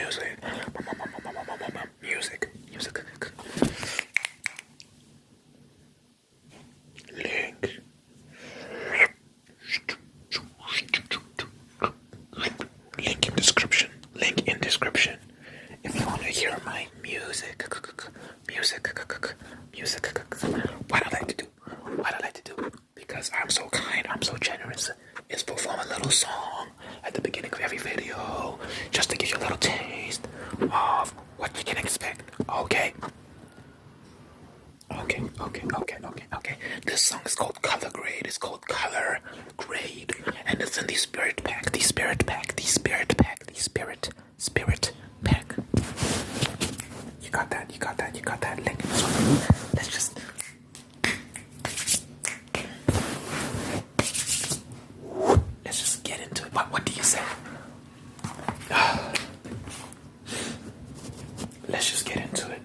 music. Music. Link in description. Link in description. If you want to hear my music. What I like to do. Because I'm so kind, I'm so generous, is perform a little song at the beginning of every video, just to give you a little taste of what you can expect. Okay. This song is called Color Grade. It's called Color Grade, and it's in the Spirit Pack. You got that. Link in this one. Let's just get into it. What do you say? Let's just get into it.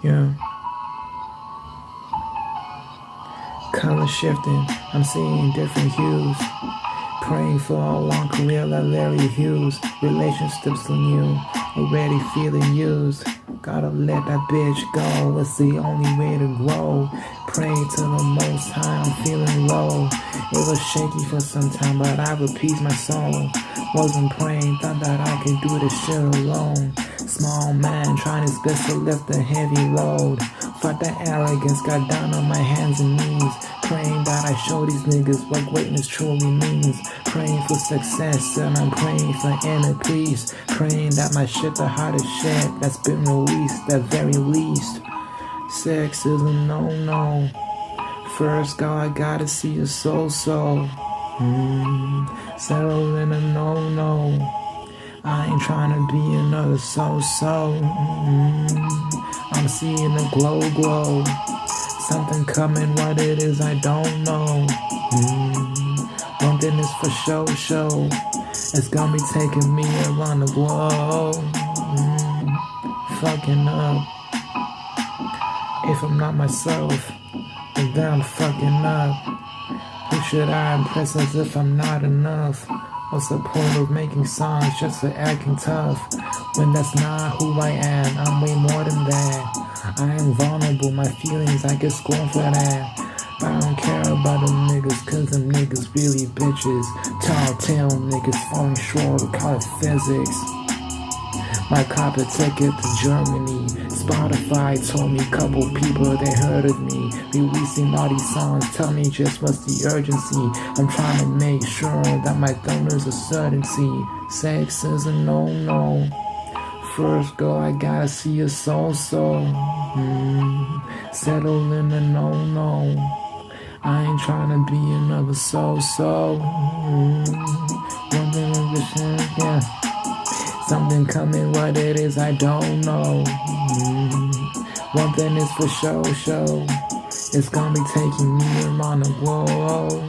Yeah. Color shifting, I'm seeing different hues. Praying for a long career like Larry Hughes. Relationships on you, already feeling used. Gotta let that bitch go, it's the only way to grow. Pray to the Most High, I'm feeling low. It was shaky for some time, but I've appeased my soul. Wasn't praying, thought that I could do this shit alone. Small man trying his best to lift a heavy load. Fought that arrogance, got down on my hands and knees. Praying that I show these niggas what greatness truly means. Praying for success and I'm praying for inner peace. Praying that my shit the hottest shit that's been released at very least. Sex is a no-no. First girl I gotta see you so-so. Settle in a no-no. I ain't trying to be another so-so. I'm seeing a glow. Something coming, what it is I don't know. One thing is for show. It's gonna be taking me around the globe. Fucking up. If I'm not myself, then I'm fucking up. Who should I impress as if I'm not enough? What's the point of making songs just for acting tough? When that's not who I am, I'm way more than that. I am vulnerable, my feelings, I get scorned for that. But I don't care about them niggas, cause them niggas really bitches. Tall tale niggas falling short of college physics. My copper ticket to Germany. Spotify told me couple people they heard of me. Releasing all these songs, tell me just what's the urgency. I'm trying to make sure that my thumbers are certainty. Sex is a no-no. First girl, I gotta see you so-so. Settle in a no-no. I ain't trying to be another so-so. One thing in the shit, yeah. Something coming, what it is I don't know. One thing is for show. It's gonna be taking me around the globe.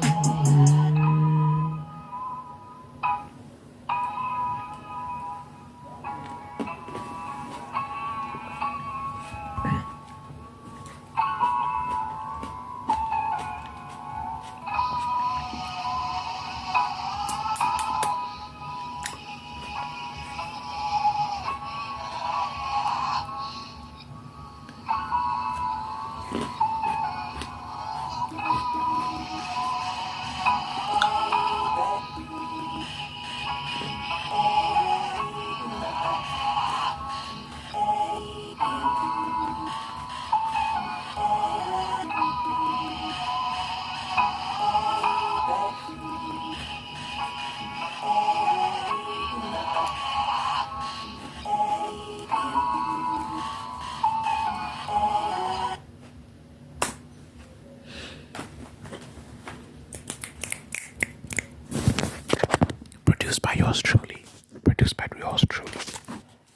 yours truly. Produced by yours truly.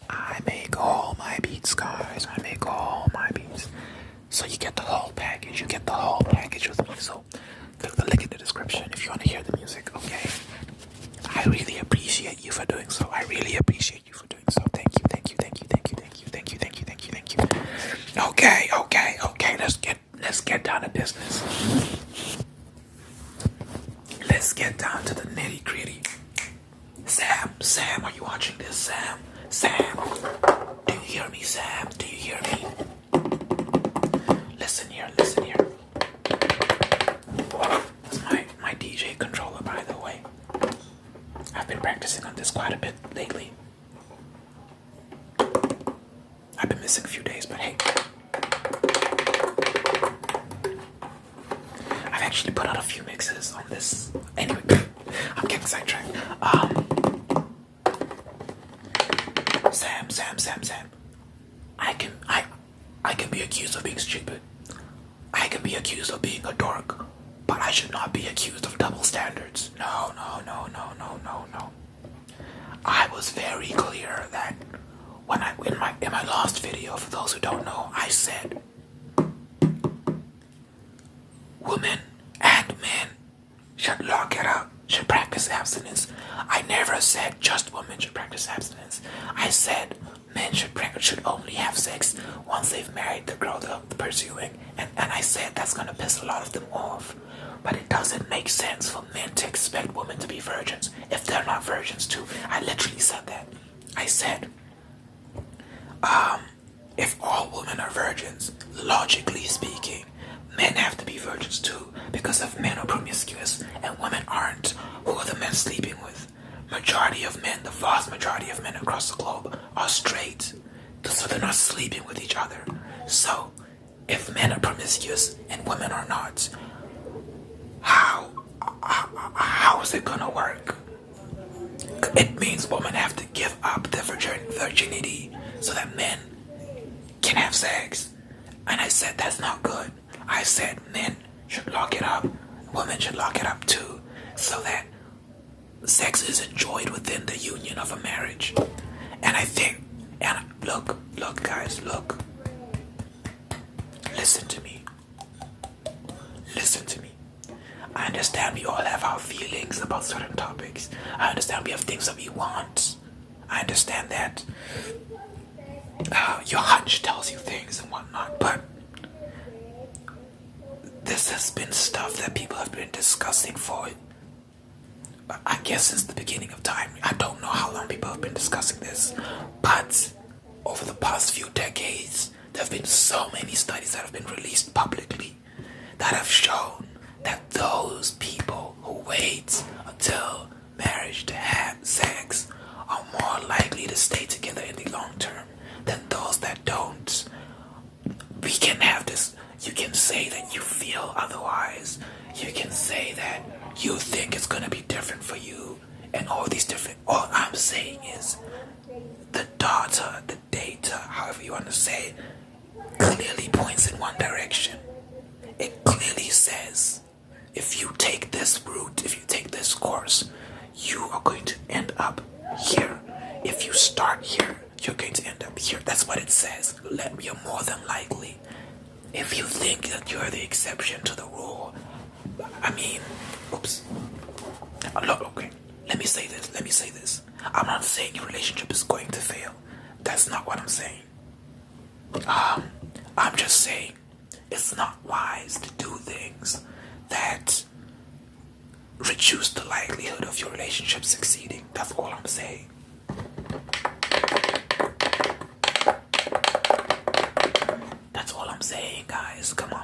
I make all my beats, guys. I make all my beats. So you get the whole package. You get the whole package with me. So click the link in the description if you want to hear the music, okay? I really appreciate you for doing so. I really appreciate you for doing so. Thank you, thank you, thank you, thank you, thank you, thank you, thank you, thank you, thank you. Okay. Let's get down to business. Let's get down to the nitty gritty. Sam, are you watching this? Sam, do you hear me, Sam? Do you hear me? Listen here. That's my DJ controller, by the way. I've been practicing on this quite a bit lately. I've been missing a few days, but hey. I've actually put out a few mixes on this. Anyway, I'm getting sidetracked. Sam. I can be accused of being stupid. I can be accused of being a dork. But I should not be accused of double standards. No. I was very clear that in my last video, for those who don't know, I said women and men should lock it up, should practice abstinence. I never said just women should practice abstinence. I said men should only have sex once they've married the girl they're pursuing. And I said that's gonna piss a lot of them off. But it doesn't make sense for men to expect women to be virgins if they're not virgins too. I literally said that. I said, if all women are virgins, logically speaking, men have to be virgins too. Because if men are promiscuous and women aren't, who are the men sleeping with? Majority of men, the vast majority of men across the globe are straight. So they're not sleeping with each other. So, if men are promiscuous and women are not, how is it gonna work? It means women have to give up their virginity so that men can have sex. And I said that's not good. I said men should lock it up, women should lock it up too, so that sex is enjoyed within the union of a marriage. And I think, and look guys, look. Listen to me. I understand we all have our feelings about certain topics. I understand we have things that we want. I understand that your hunch tells you things and whatnot, but this has been stuff that people have been discussing for, I guess, since the beginning of time. I don't know how long people have been discussing this, but over the past few decades, there have been so many studies that have been released publicly that have shown that those people who wait until marriage to have sex are more likely to stay together in the long term than those that don't. We can have this. You can say that you feel otherwise. You can say that you think it's gonna be different for you and all these different. All I'm saying is the data, however you want to say, clearly points in one direction. It clearly says if you take this route, if you take this course, you are going to end up here. If you start here, you're going to end up here. That's what it says. You're more than likely. If you think that you're the exception to the rule, I mean, oops. Okay, let me say this. I'm not saying your relationship is going to fail. That's not what I'm saying. I'm just saying it's not wise to do things that reduce the likelihood of your relationship succeeding. That's all I'm saying. That's all I'm saying, guys. Come on.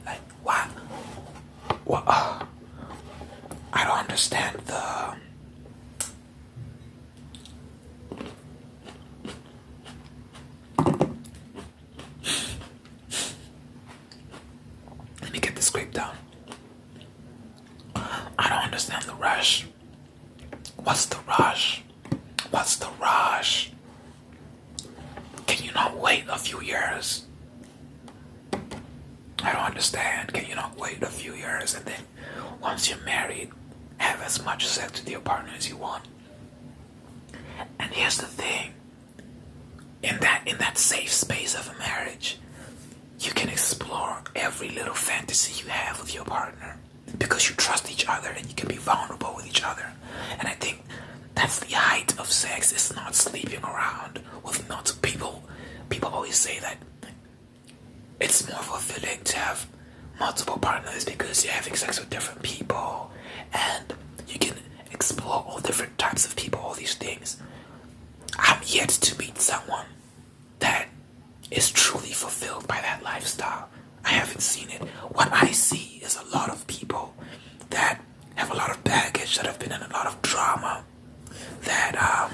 Like, what? I don't understand the... Let me get this script down. I don't understand the rush. What's the rush? Can you not wait a few years? I don't understand. Can you not wait a few years and then once you're married, have as much sex with your partner as you want. And here's the thing. In that safe space of a marriage, you can explore every little fantasy you have with your partner because you trust each other and you can be vulnerable with each other. And I think that's the height of sex. It's not sleeping around with multiple people. People always say that it's more fulfilling to have multiple partners because you're having sex with different people and you can explore all different types of people, all these things. I'm yet to meet someone that is truly fulfilled by that lifestyle. I haven't seen it. What I see is a lot of people that have a lot of baggage, that have been in a lot of drama, that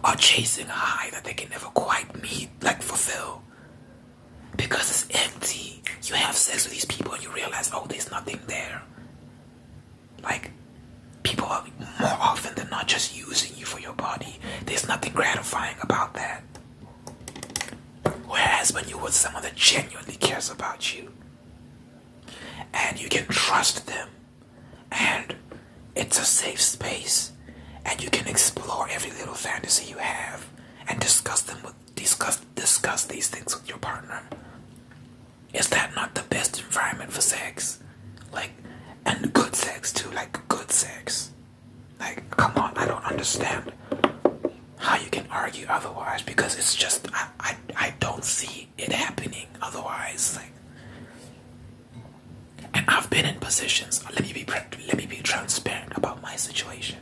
are chasing a high that they can never quite meet, like fulfill. Because it's empty. You have sex with these people and you realize, oh, there's nothing there. Like, people are more often than not just using you for your body. There's nothing gratifying about that. Whereas when you're with someone that genuinely cares about you, and you can trust them, and it's a safe space, and you can explore every little fantasy you have, and discuss these things with your partner. Is that not the best environment for sex? Like, and good sex too, like good sex. Like, come on, I don't understand how you can argue otherwise, because it's just, I don't see it happening otherwise. Like, and I've been in positions, let me be transparent about my situation.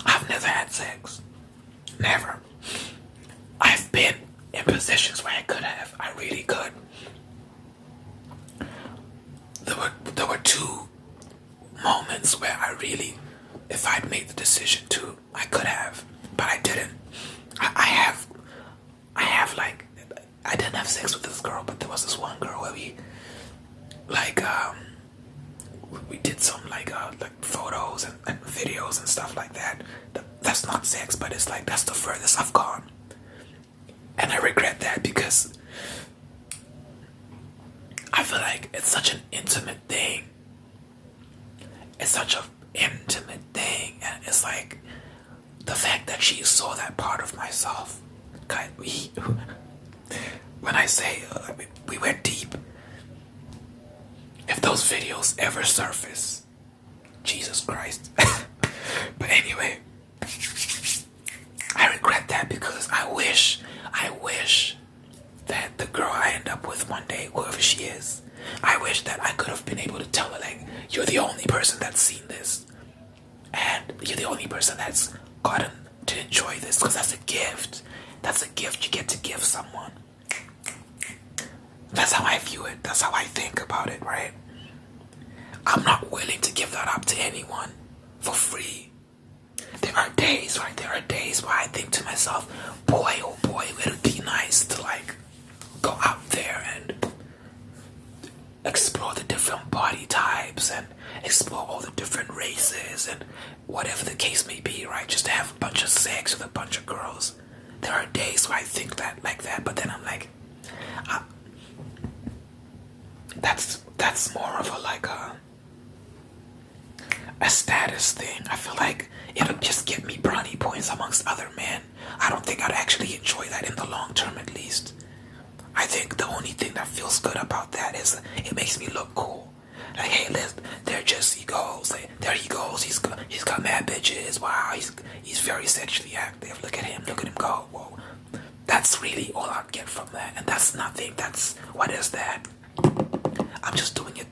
I've never had sex. Never. I've been in positions where I could have. I really could. There were two moments where I really, if I'd made the decision to, I could have, but I didn't. I didn't have sex with this girl, but there was this one girl where we did some like photos and videos and stuff like that. That's not sex, but it's like, that's the furthest I've gone. And I regret that because I feel like it's such an intimate thing. It's such an intimate thing, and it's like the fact that she saw that part of myself. When I say we went deep, if those videos ever surface, Jesus Christ. But anyway, I regret that because I wish that the girl I end up with one day, whoever she is, I wish that I could have been able to tell her, like, you're the only person that's seen this, and you're the only person that's gotten to enjoy this, because that's a gift. That's a gift you get to give someone. That's how I view it. That's how I think about it, right? I'm not willing to give that up to anyone for free. There are days, right? There are days where I think to myself, boy, oh boy, would it be nice to like go out there and explore the different body types and explore all the different races and whatever the case may be, right? Just to have a bunch of sex with a bunch of girls. There are days where I think that like that, but then I'm like, that's more of a status thing. I feel like it'll just get me brownie points amongst other men. I don't think I'd actually enjoy that in the long term, at least. I think the only thing that feels good about that is it makes me look cool. Like, hey, there he goes. Like, there he goes. He's got mad bitches. Wow, he's very sexually active. Look at him go. Whoa. That's really all I get from that. And that's nothing. What is that? I'm just doing it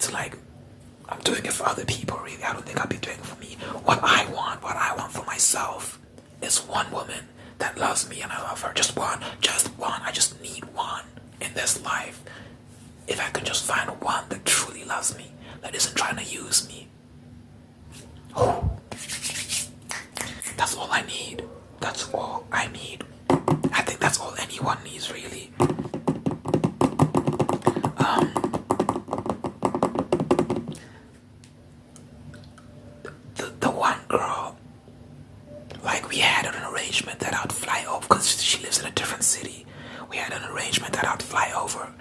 I'm doing it for other people, really. I don't think I'll be doing it for me. What I want for myself is one woman that loves me and I love her. Just one. I just need one in this life. If I can just find one that truly loves me, that isn't trying to use me. Oh. That's all I need. That's all I need. I think that's all anyone needs, really. arrangement that I'd fly over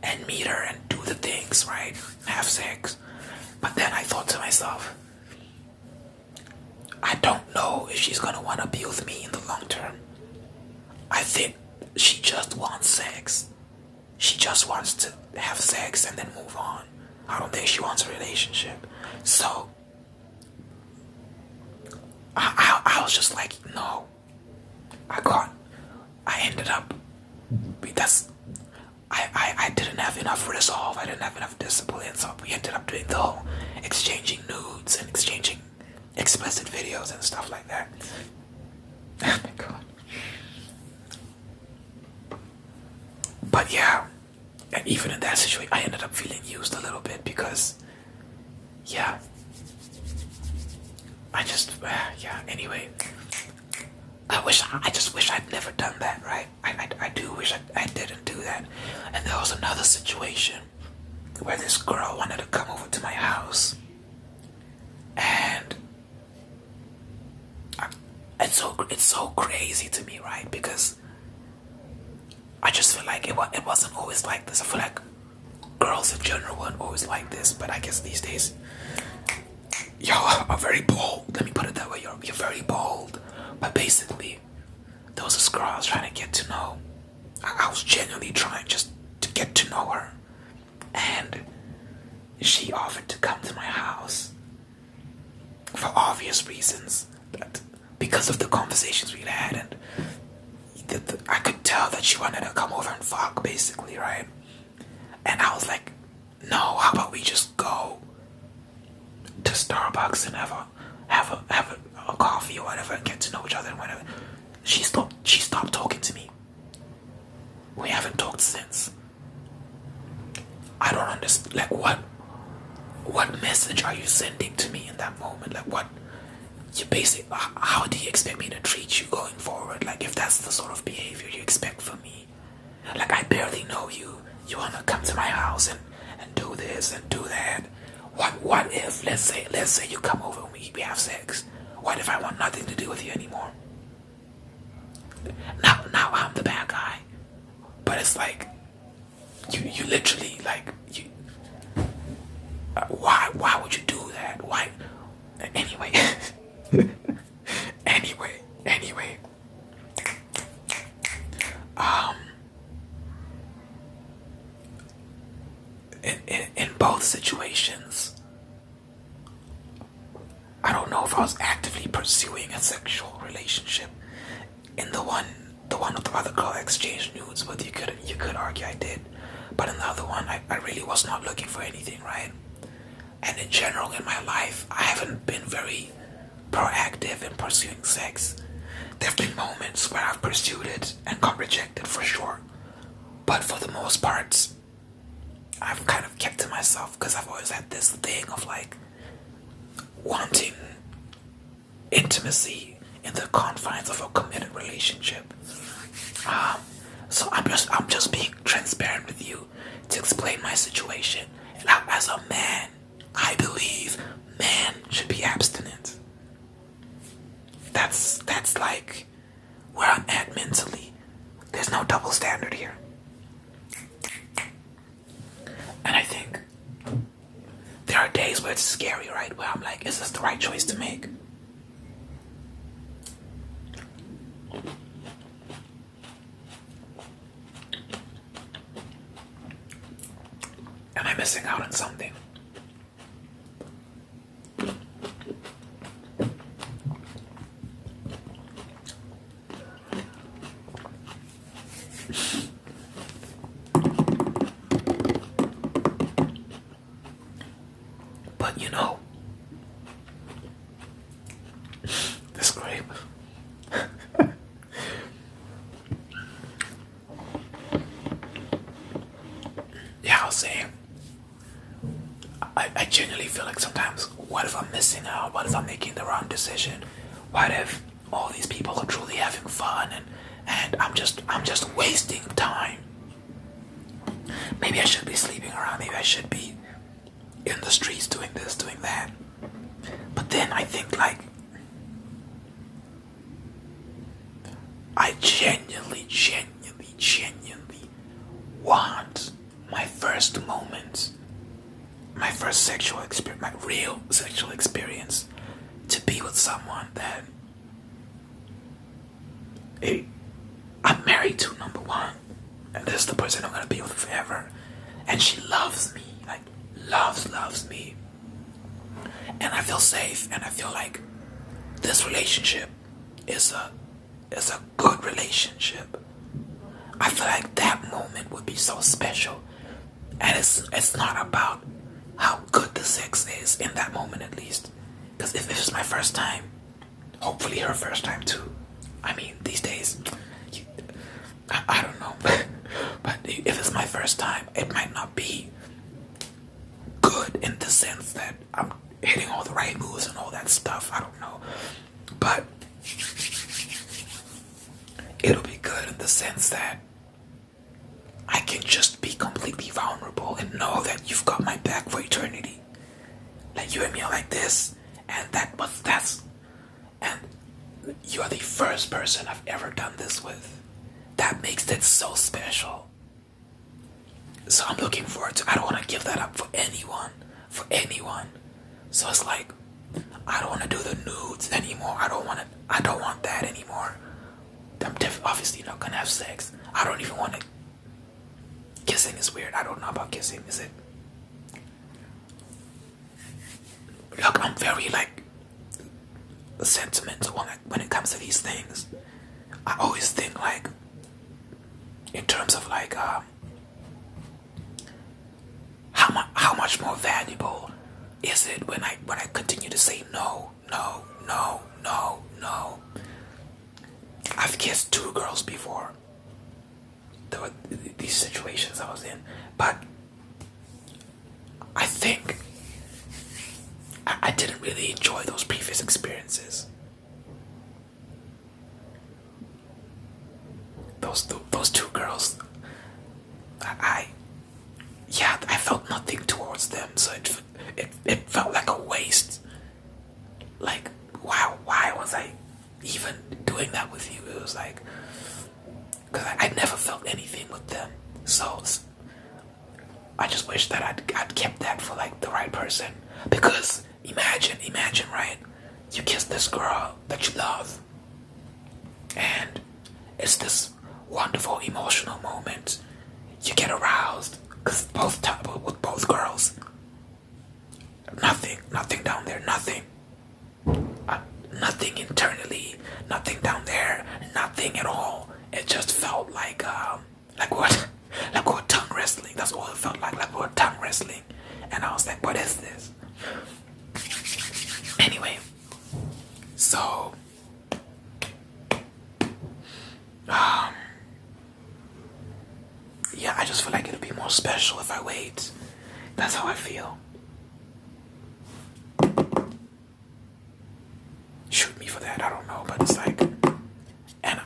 and meet her and do the things, right? Have sex. But then I thought to myself, I don't know if she's gonna want to be with me in the long term. I think she just wants sex. She just wants to have sex and then move on. I don't think she wants a relationship. So I was just like, no, I can't. I ended up, I didn't have enough resolve. I didn't have enough discipline. So we ended up doing the whole exchanging nudes and exchanging explicit videos and stuff like that. Oh my god. But yeah, and even in that situation, I ended up feeling used a little bit because, yeah, anyway, I just wish I'd never done that, right? I do wish I didn't do that. And there was another situation where this girl wanted to come over to my house, and it's so crazy to me, right? Because I just feel like it wasn't always like this. I feel like girls in general weren't always like this, but I guess these days, y'all are very bold. Let me put it that way. You're very bold. But basically, there was this girl I was trying to get to know. I was genuinely trying just to get to know her. And she offered to come to my house for obvious reasons. Because of the conversations we'd had, and I could tell that she wanted to come over and fuck, basically, right? And I was like, no, how about we just go to Starbucks and have a coffee or whatever and get to know each other and whatever. She stopped talking to me. We haven't talked since. I don't understand. Like, what message are you sending to me in that moment? Like, what you basically, how do you expect me to treat you going forward? Like, if that's the sort of behavior you expect from me. Like, I barely know you. You wanna come to my house and do this and do that. What if, let's say you come over and we have sex. What if I want nothing to do with you anymore? Now I'm the bad guy. But it's like, you literally, like, why would you do that? Why? Anyway. Anyway. In both situations, I don't know if I was actively pursuing a sexual relationship. In the one with the other girl I exchanged nudes with, you could argue I did. But in the other one, I really was not looking for anything, right? And in general, in my life, I haven't been very proactive in pursuing sex. There have been moments where I've pursued it and got rejected, for sure. But for the most part, I've kind of kept to myself because I've always had this thing of like wanting intimacy in the confines of a committed relationship. So I'm just being transparent with you to explain my situation. And as a man, I believe men should be abstinent. That's like where I'm at mentally. There's no double standard here. And I think there are days where it's scary, right? Where I'm like, is this the right choice to make? Am I missing out on something? But you know, this grape. Yeah, I was saying, I genuinely feel like sometimes, what if I'm missing out? What if I'm making the wrong decision? What if all these people are truly having fun and I'm just wasting time? Maybe I should be sleeping around. Maybe I should be in the streets doing this, doing that. But then I think, like, I genuinely first sexual experience, my real sexual experience, to be with someone that I'm married to, number one, and this is the person I'm gonna be with forever, and she loves me, like loves me, and I feel safe, and I feel like this relationship is a good relationship. I feel like that moment would be so special, and it's not about how good the sex is in that moment, at least, because if it's my first time, hopefully her first time too. I mean, these days, I don't know, but if it's my first time, it might not be good in the sense that I'm hitting all the right moves and all that stuff. I don't know, but it'll be good in the sense that I can just be completely vulnerable and know that you've got my back for eternity. Like, you and me are like this, and and you're the first person I've ever done this with. That makes it so special. So I'm looking forward to, I don't want to give that up for anyone. So it's like, I don't want to do the nudes anymore. I don't want that anymore. I'm obviously not gonna have sex. I don't even want to. Kissing is weird. I don't know about kissing. Is it? Look, I'm very sentimental when it comes to these things. I always think in terms of how much more valuable is it when I continue to say no. I've kissed 2 girls before. There were these situations I was in, but I think I didn't really enjoy those previous experiences. Those 2 girls, I felt nothing towards them, so it felt like a waste. Like, wow, why was I even doing that with you? It was like, because I never felt anything with them, so I just wish that I'd kept that for the right person. Because imagine, right? You kiss this girl that you love, and it's this wonderful emotional moment. You get aroused because with both girls, nothing down there, nothing internally, nothing down there, nothing at all. It just felt like we were tongue wrestling. That's all it felt like we were tongue wrestling. And I was like, what is this? Anyway, so yeah, I just feel like it'll be more special if I wait. That's how I feel. Shoot me for that, I don't know, but it's like, and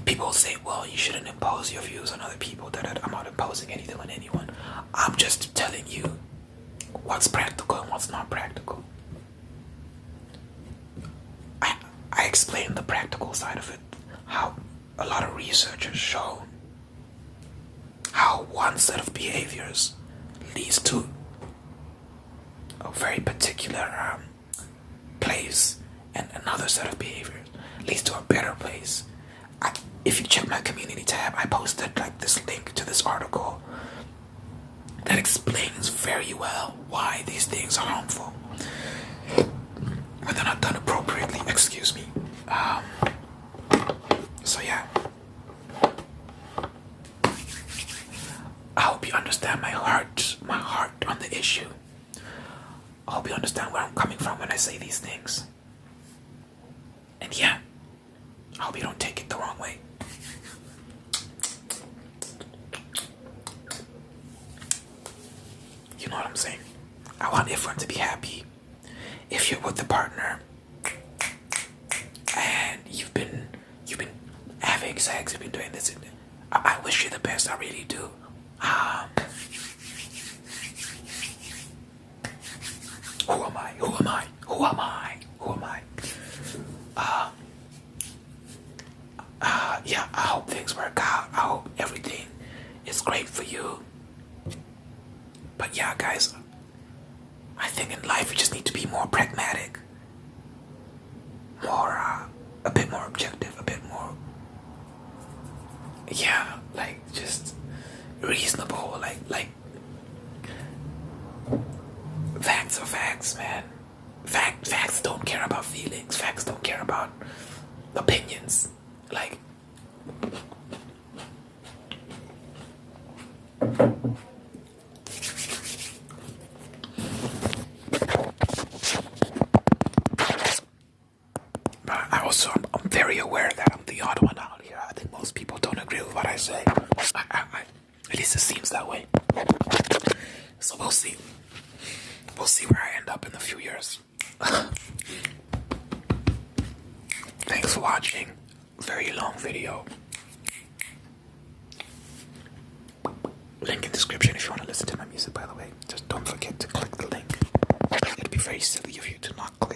people say, well, you shouldn't impose your views on other people. I'm not imposing anything on anyone. I'm just telling you what's practical and what's not practical. I explained the practical side of it, how a lot of research has shown how one set of behaviors leads to a very particular place, and another set of behaviors leads to a better place. If you check my community tab, I posted this link to this article that explains very well why these things are harmful when they're not done appropriately. Excuse me. So yeah, I hope you understand my heart on the issue. I hope you understand where I'm coming from when I say these things. And yeah, I hope you don't take it the wrong way. You know what I'm saying? I want everyone to be happy. If you're with a partner and you've been having sex, you've been doing this, I wish you the best. I really do. Who am I? Yeah, I hope things work out. I hope everything is great for you. But yeah, guys, I think in life we just need to be more pragmatic, more, a bit more objective, a bit more, yeah, like just reasonable, like facts are facts, man. Facts don't care about feelings. Facts don't care about opinions. Like, but I'm very aware that I'm the odd one out here. I think most people don't agree with what I say. At least it seems that way. So we'll see. We'll see where I end up in a few years. Thanks for watching. Very long video. Link in description if you want to listen to my music, by the way. Just don't forget to click the link. It'd be very silly of you to not click.